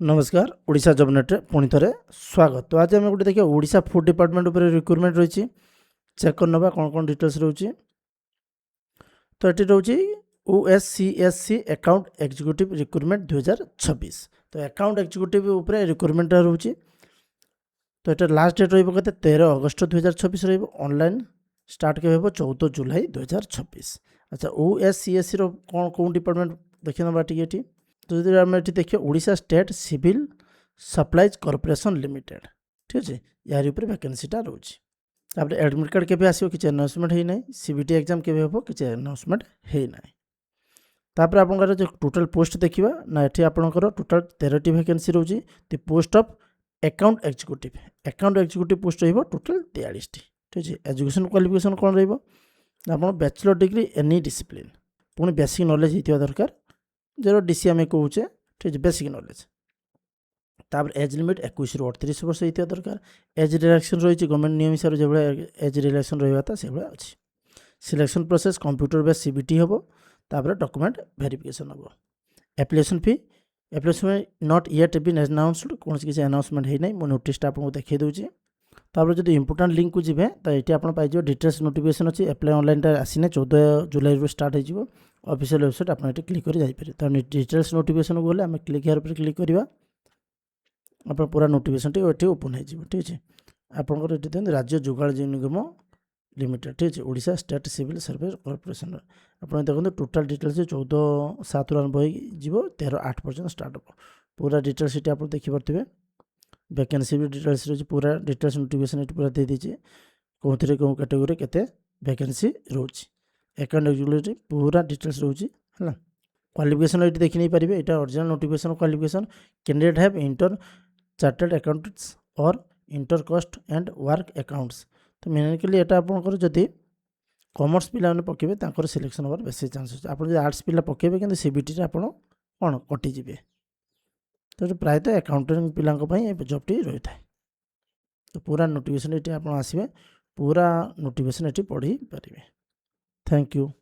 नमस्कार Odisha job net रे पुणी थे स्वागत। तो आज आम गोटे देखिए ओडिशा फूड डिपार्टमेंट उपर रिक्रुटमेंट रही चेक कर नवा कौन कौन डिटेल्स रोचे। तो ये रोचे OSCSC अकाउंट एग्जीक्यूटिव रिक्रुटमेंट 2026। तो अकाउंट एग्जीक्यूटिव उपर रिक्रुटमेंट रोचे। तो ये लास्ट डेट रही 13 अगस्त 2026 ऑनलाइन स्टार्ट के 14 जुलाई 2026। अच्छा OSCSC रो कौन कौन डिपार्टमेंट देखिए ना टी। तो जो आम ये देखिए Odisha state civil supplies corporation limited ठीक अच्छे यार ऊपर वैकेंसीटा रोचे। तापर एडमिट कार्ड के आसो कि अनाउंसमेंट है ना CBT एग्जाम के हम कि अनाउंसमेंट है ना। तापर आपंकर जो टोटाल पोस्ट देखा ना ये आपंकर टोटाल 13टी वैकेंसी रोचे। The post of account executive post रही टोटाल 43टी ठीक अच्छे। एजुकेशन क्वालिफिकेशन कौन रहा बैचलर डिग्री एनी डिसिप्लिन पुणी बेसिक नॉलेज होता दरकार जो DC आम कहे ठीक है बेसिक नॉलेज। तापर एज लिमिट 21 ରୁ 38 वर्ष होता दरकार। एज रिलैक्सेशन रही गवर्नमेंट नियम हिसाब से जो एज रिलैक्सेशन रहा था से अच्छी। Selection process computer base CBT हम। तापर डॉक्यूमेंट वेरिफिकेशन हम। Application not yet been announced कौन किसी अनाउंसमेंट है ना मो नोटिसटा आपको देखा दूसरी। तापर जो इंपोर्टाट लिंक को जी तो ये आप पाइज डिटेल्स नोटिफिकेशन अच्छी एप्लाई ऑनलाइन आसीने 14 जुलाई स्टार्ट हो ऑफिशियल वेबसाइट आप क्लिक कर जापरेंगे। तो डिटेल्स नोटिफिकेशन को गले आम क्लिक यार क्लिक करवा आप पूरा नोटिफिकेशन ये ओपन हो ठीक है। आपंकर ये देखते राज्य जुगाड़ निगम लिमिटेड ठीक है Odisha state civil service corporation आप देखते टोटाल डिटेल्स 14/7 आरंभ हो 13/8 पर्यटन स्टार्ट हो पूरा डिटेल्स ये आप देखिपे। वैकेंसी भी डिटेल्स रही पूरा डिटेल्स नोटिफिकेशन ये पूरा दे दीजिए कौन थे कौन कैटेगोरी के वैकेंसी रोचे। अकाउंट एग्जीक्यूटिव पूरा डिटेल्स रोचे है। क्वालिफिकेशन ये देखी नहीं पारे यहाँ original notification qualification candidate have inter chartered accountants और inter cost and work accounts. तो मेनली यहाँ आपंकर जदि कॉमर्स पिला पकेबे सिलेक्शन होवार बेसी चांस अच्छे। आप आर्ट्स पिला पकेबे कि CBT आप कौन कटिजे। तो प्रायतः अकाउंटेंट पिला जॉबटी रही है। तो पूरा नोटिफिकेशन ये आप आसवे पूरा नोटिफिकेशन ये पढ़ी पारे। Thank you.